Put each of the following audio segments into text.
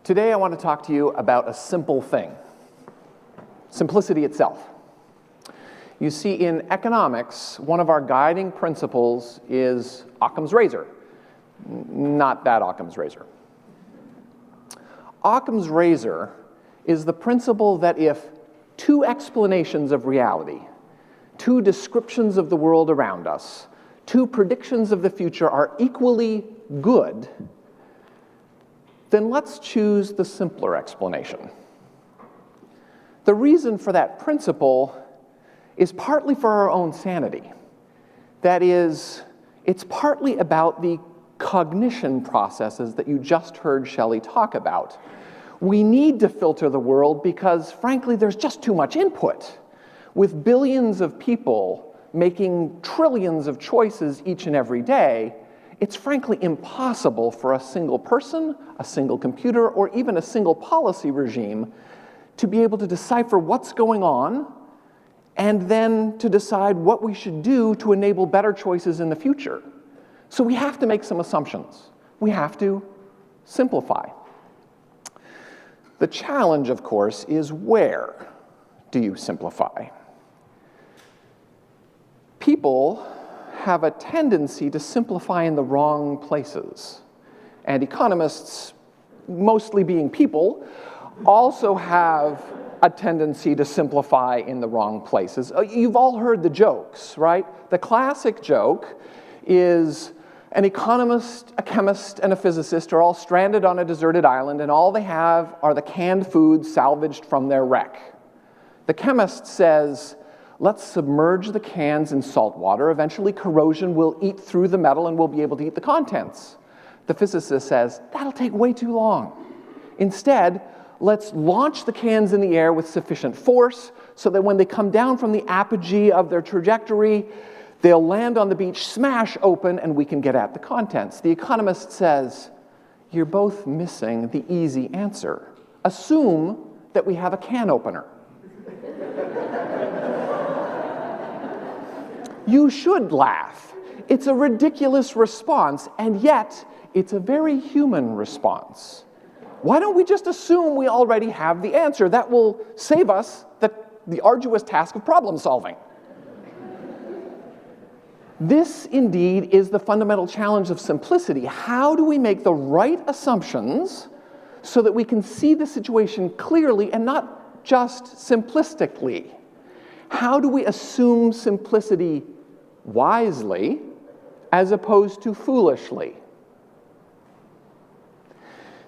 Today I want to talk to you about a simple thing, simplicity itself. You see, in economics, one of our guiding principles is Occam's razor. Not that Occam's razor. Occam's razor is the principle that if two explanations of reality, two descriptions of the world around us, two predictions of the future are equally good, then let's choose the simpler explanation. The reason for that principle is partly for our own sanity. That is, it's partly about the cognition processes that you just heard Shelley talk about. We need to filter the world because, frankly, there's just too much input. With billions of people making trillions of choices each and every day, it's frankly impossible for a single person, a single computer, or even a single policy regime to be able to decipher what's going on and then to decide what we should do to enable better choices in the future. So we have to make some assumptions. We have to simplify. The challenge, of course, is where do you simplify? People have a tendency to simplify in the wrong places. And economists, mostly being people, also have a tendency to simplify in the wrong places. You've all heard the jokes, right? The classic joke is an economist, a chemist, and a physicist are all stranded on a deserted island, and all they have are the canned foods salvaged from their wreck. The chemist says, let's submerge the cans in salt water. Eventually, corrosion will eat through the metal and we'll be able to eat the contents. The physicist says, that'll take way too long. Instead, let's launch the cans in the air with sufficient force so that when they come down from the apogee of their trajectory, they'll land on the beach, smash open, and we can get at the contents. The economist says, you're both missing the easy answer. Assume that we have a can opener. You should laugh. It's a ridiculous response, and yet it's a very human response. Why don't we just assume we already have the answer? That will save us the arduous task of problem solving. This, indeed, is the fundamental challenge of simplicity. How do we make the right assumptions so that we can see the situation clearly and not just simplistically? How do we assume simplicity wisely as opposed to foolishly?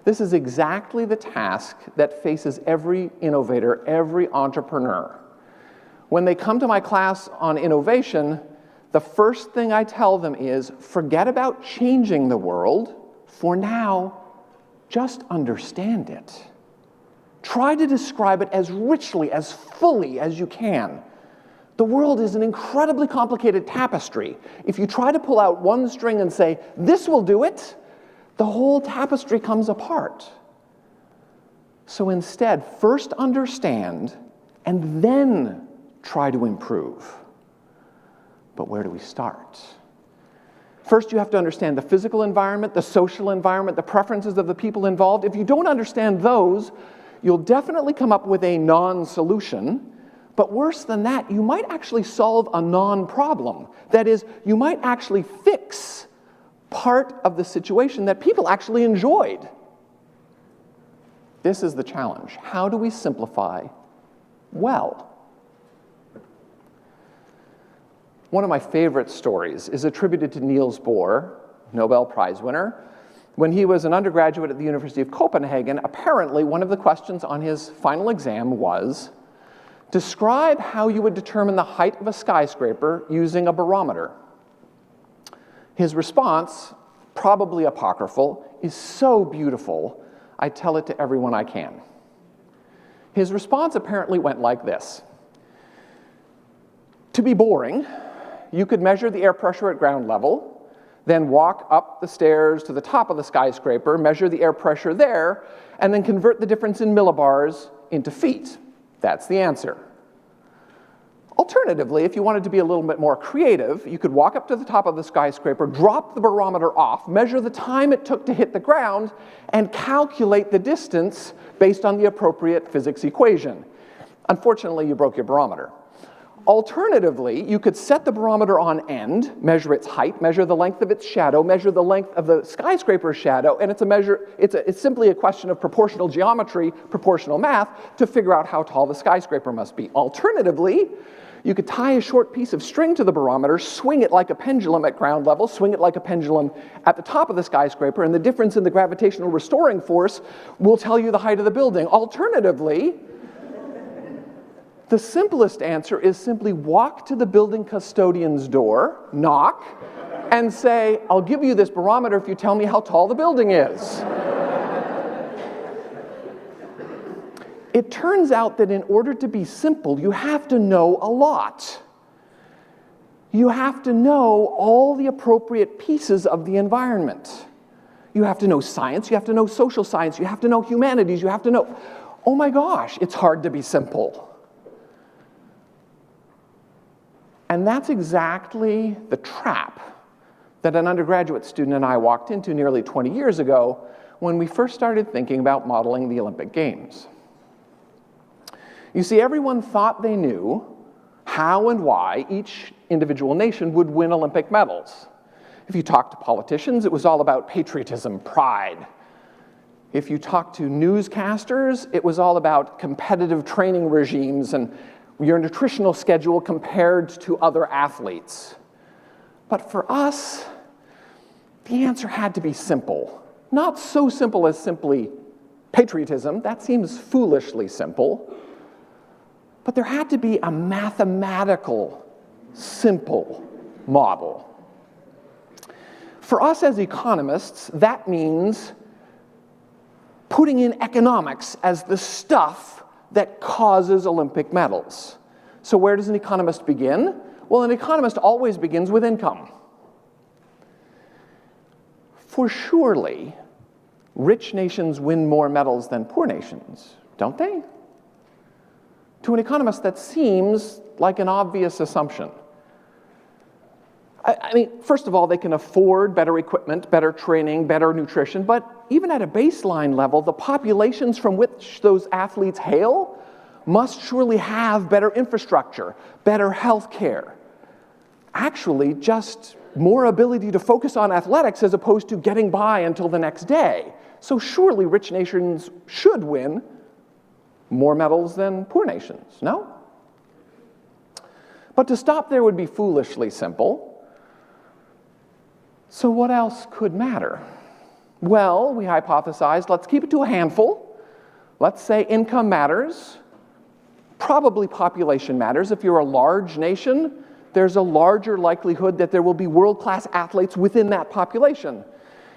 This is exactly the task that faces every innovator, every entrepreneur. When they come to my class on innovation, the first thing I tell them is, forget about changing the world. For now, just understand it. Try to describe it as richly, as fully as you can. The world is an incredibly complicated tapestry. If you try to pull out one string and say, this will do it, the whole tapestry comes apart. So instead, first understand and then try to improve. But where do we start? First, you have to understand the physical environment, the social environment, the preferences of the people involved. If you don't understand those, you'll definitely come up with a non-solution. But worse than that, you might actually solve a non-problem. That is, you might actually fix part of the situation that people actually enjoyed. This is the challenge. How do we simplify well? One of my favorite stories is attributed to Niels Bohr, Nobel Prize winner. When he was an undergraduate at the University of Copenhagen, apparently one of the questions on his final exam was, describe how you would determine the height of a skyscraper using a barometer. His response, probably apocryphal, is so beautiful, I tell it to everyone I can. His response apparently went like this. To be boring, you could measure the air pressure at ground level, then walk up the stairs to the top of the skyscraper, measure the air pressure there, and then convert the difference in millibars into feet. That's the answer. Alternatively, if you wanted to be a little bit more creative, you could walk up to the top of the skyscraper, drop the barometer off, measure the time it took to hit the ground, and calculate the distance based on the appropriate physics equation. Unfortunately, you broke your barometer. Alternatively, you could set the barometer on end, measure its height, measure the length of its shadow, measure the length of the skyscraper's shadow, and it's simply a question of proportional geometry, proportional math, to figure out how tall the skyscraper must be. Alternatively, you could tie a short piece of string to the barometer, swing it like a pendulum at ground level, swing it like a pendulum at the top of the skyscraper, and the difference in the gravitational restoring force will tell you the height of the building. Alternatively, the simplest answer is simply walk to the building custodian's door, knock, and say, "I'll give you this barometer if you tell me how tall the building is." It turns out that in order to be simple, you have to know a lot. You have to know all the appropriate pieces of the environment. You have to know science, you have to know social science, you have to know humanities, you have to know... Oh my gosh, it's hard to be simple. And that's exactly the trap that an undergraduate student and I walked into nearly 20 years ago when we first started thinking about modeling the Olympic Games. You see, everyone thought they knew how and why each individual nation would win Olympic medals. If you talked to politicians, it was all about patriotism, pride. If you talked to newscasters, it was all about competitive training regimes and your nutritional schedule compared to other athletes. But for us, the answer had to be simple. Not so simple as simply patriotism, that seems foolishly simple, but there had to be a mathematical, simple model. For us as economists, that means putting in economics as the stuff that causes Olympic medals. So where does an economist begin? Well, an economist always begins with income. For surely, rich nations win more medals than poor nations, don't they? To an economist, that seems like an obvious assumption. I mean, first of all, they can afford better equipment, better training, better nutrition, but even at a baseline level, the populations from which those athletes hail must surely have better infrastructure, better health care. Actually, just more ability to focus on athletics as opposed to getting by until the next day. So surely rich nations should win more medals than poor nations, no? But to stop there would be foolishly simple. So what else could matter? Well, we hypothesized, let's keep it to a handful. Let's say income matters. Probably population matters. If you're a large nation, there's a larger likelihood that there will be world-class athletes within that population.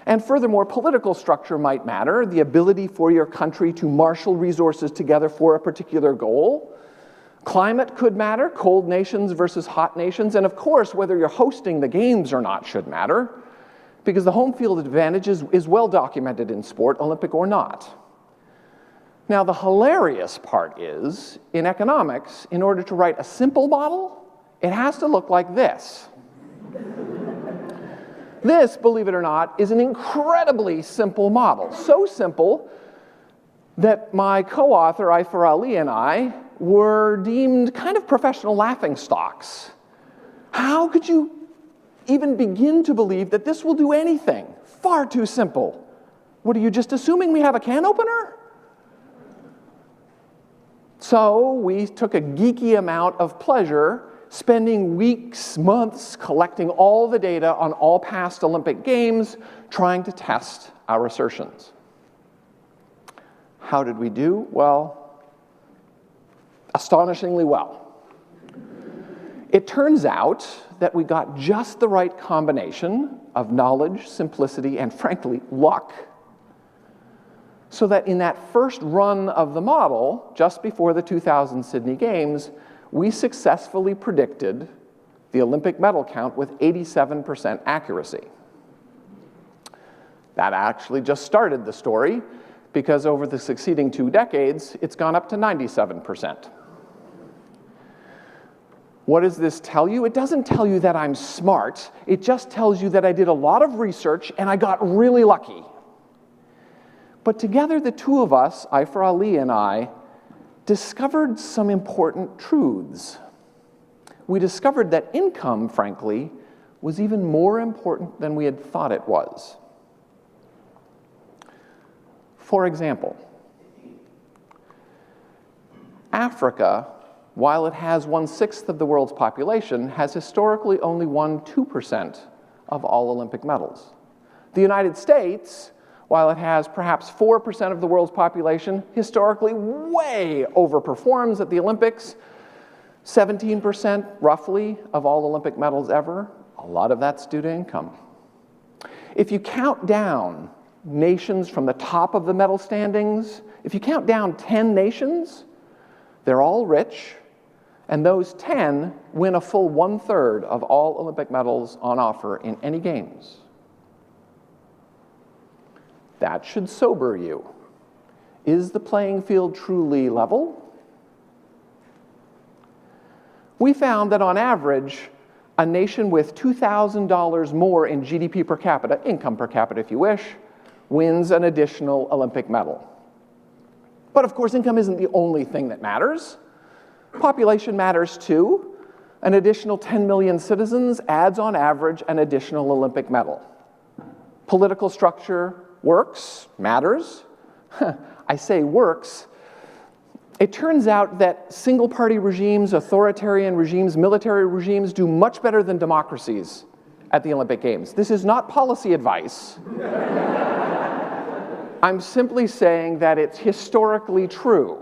And furthermore, political structure might matter, the ability for your country to marshal resources together for a particular goal. Climate could matter, cold nations versus hot nations, and of course, whether you're hosting the games or not should matter, because the home field advantage is well documented in sport, Olympic or not. Now, the hilarious part is, in economics, in order to write a simple model, it has to look like this. This, believe it or not, is an incredibly simple model. So simple that my co-author, Aifer Ali, and I were deemed kind of professional laughingstocks. How could you even begin to believe that this will do anything? Far too simple. What, are you just assuming we have a can opener? So we took a geeky amount of pleasure spending weeks, months, collecting all the data on all past Olympic Games, trying to test our assertions. How did we do? Well, astonishingly well. It turns out that we got just the right combination of knowledge, simplicity, and frankly, luck, so that in that first run of the model, just before the 2000 Sydney Games, we successfully predicted the Olympic medal count with 87% accuracy. That actually just started the story, because over the succeeding 2 decades, it's gone up to 97%. What does this tell you? It doesn't tell you that I'm smart. It just tells you that I did a lot of research and I got really lucky. But together, the two of us, Ayfer Ali and I, discovered some important truths. We discovered that income, frankly, was even more important than we had thought it was. For example, Africa, while it has 1/6 of the world's population, has historically only won 2% of all Olympic medals. The United States, while it has perhaps 4% of the world's population, historically way overperforms at the Olympics. 17% roughly of all Olympic medals ever. A lot of that's due to income. If you count down nations from the top of the medal standings, if you count down 10 nations, they're all rich, and those 10 win a full 1/3 of all Olympic medals on offer in any games. That should sober you. Is the playing field truly level? We found that on average, a nation with $2,000 more in GDP per capita, income per capita if you wish, wins an additional Olympic medal. But of course, income isn't the only thing that matters. Population matters too. An additional 10 million citizens adds on average an additional Olympic medal. Political structure works, matters. I say works. It turns out that single-party regimes, authoritarian regimes, military regimes do much better than democracies at the Olympic Games. This is not policy advice. I'm simply saying that it's historically true.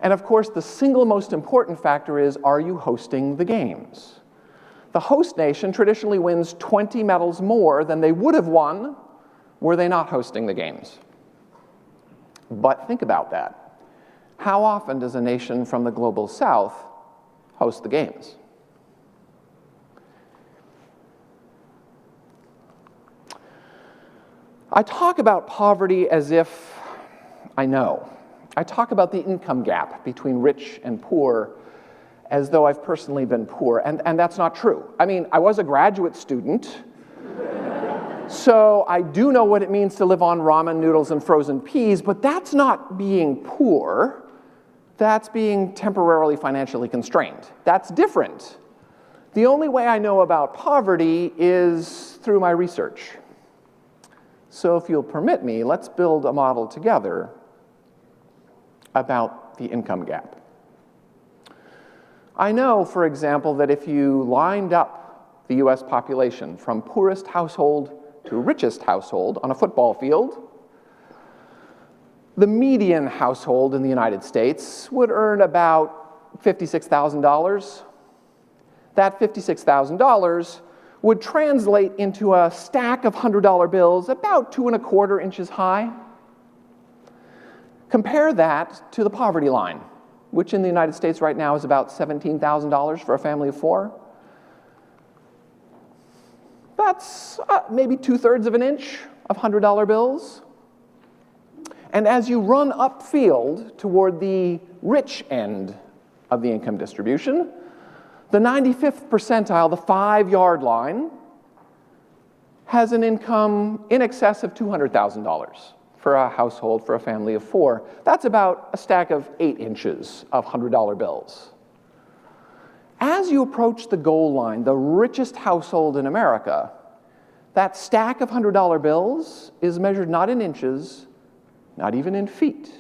And of course, the single most important factor is, are you hosting the Games? The host nation traditionally wins 20 medals more than they would have won were they not hosting the Games. But think about that. How often does a nation from the global south host the Games? I talk about poverty as if I know. I talk about the income gap between rich and poor as though I've personally been poor, and that's not true. I mean, I was a graduate student, so I do know what it means to live on ramen noodles and frozen peas, but that's not being poor. That's being temporarily financially constrained. That's different. The only way I know about poverty is through my research. So if you'll permit me, let's build a model together about the income gap. I know, for example, that if you lined up the US population from poorest household to richest household on a football field, the median household in the United States would earn about $56,000. That $56,000 would translate into a stack of $100 bills about 2¼ inches high. Compare that to the poverty line, which in the United States right now is about $17,000 for a family of 4. That's maybe 2/3 of an inch of $100 bills. And as you run upfield toward the rich end of the income distribution, the 95th percentile, the 5-yard line, has an income in excess of $200,000 for a household, for a family of 4. That's about a stack of 8 inches of $100 bills. As you approach the goal line, the richest household in America, that stack of $100 bills is measured not in inches, not even in feet.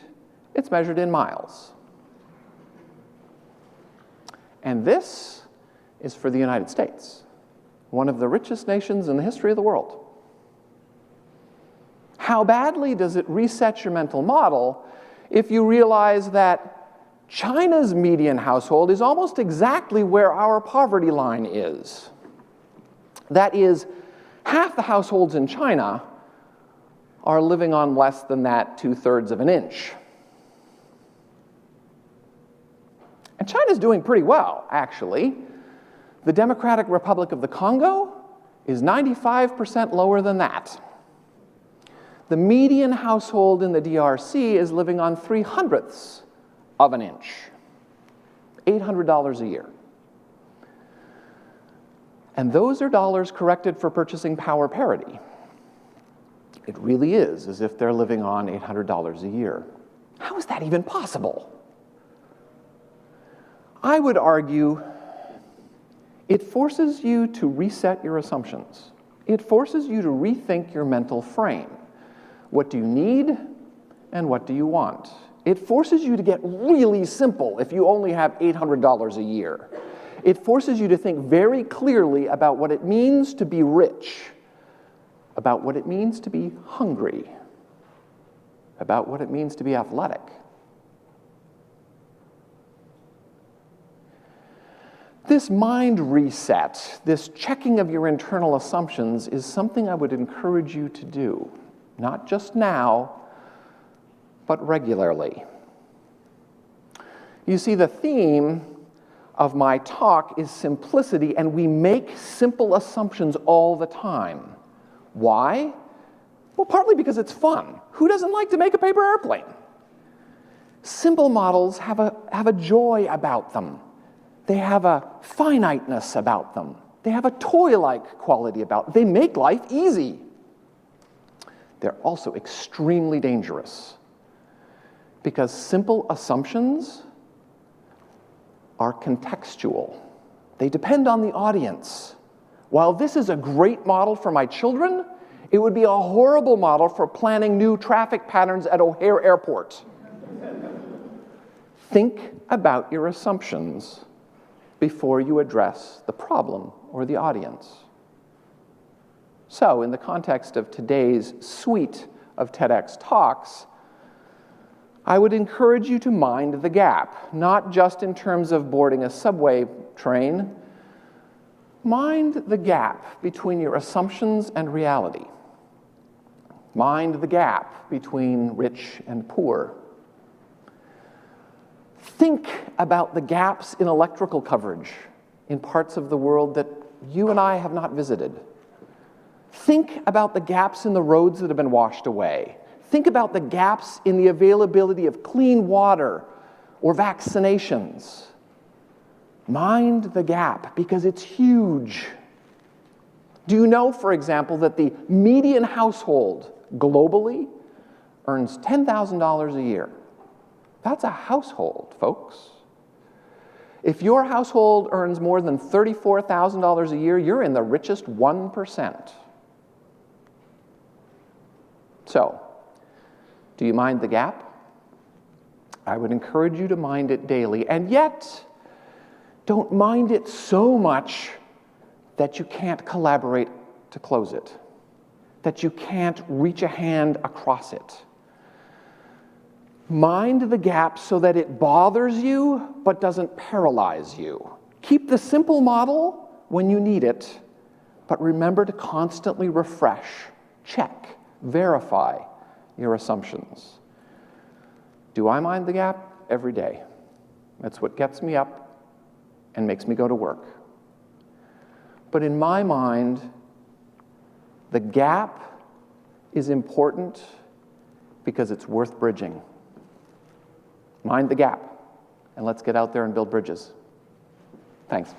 It's measured in miles. And this is for the United States, one of the richest nations in the history of the world. How badly does it reset your mental model if you realize that China's median household is almost exactly where our poverty line is? That is, half the households in China are living on less than that 2/3 of an inch. And China's doing pretty well, actually. The Democratic Republic of the Congo is 95% lower than that. The median household in the DRC is living on 3/100 of an inch. $800 a year. And those are dollars corrected for purchasing power parity. It really is as if they're living on $800 a year. How is that even possible? I would argue it forces you to reset your assumptions. It forces you to rethink your mental frame. What do you need and what do you want? It forces you to get really simple if you only have $800 a year. It forces you to think very clearly about what it means to be rich, about what it means to be hungry, about what it means to be athletic. This mind reset, this checking of your internal assumptions, is something I would encourage you to do, not just now, but regularly. You see, the theme of my talk is simplicity, and we make simple assumptions all the time. Why? Well, partly because it's fun. Who doesn't like to make a paper airplane? Simple models have a joy about them. They have a finiteness about them. They have a toy-like quality about them. They make life easy. They're also extremely dangerous because simple assumptions are contextual. They depend on the audience. While this is a great model for my children, it would be a horrible model for planning new traffic patterns at O'Hare Airport. Think about your assumptions before you address the problem or the audience. So, in the context of today's suite of TEDx talks, I would encourage you to mind the gap, not just in terms of boarding a subway train. Mind the gap between your assumptions and reality. Mind the gap between rich and poor. Think about the gaps in electrical coverage in parts of the world that you and I have not visited. Think about the gaps in the roads that have been washed away. Think about the gaps in the availability of clean water or vaccinations. Mind the gap, because it's huge. Do you know, for example, that the median household globally earns $10,000 a year? That's a household, folks. If your household earns more than $34,000 a year, you're in the richest 1%. So, do you mind the gap? I would encourage you to mind it daily, and yet, don't mind it so much that you can't collaborate to close it, that you can't reach a hand across it. Mind the gap so that it bothers you but doesn't paralyze you. Keep the simple model when you need it, but remember to constantly refresh, check, verify your assumptions. Do I mind the gap? Every day. That's what gets me up and makes me go to work. But in my mind, the gap is important because it's worth bridging. Mind the gap, and let's get out there and build bridges. Thanks.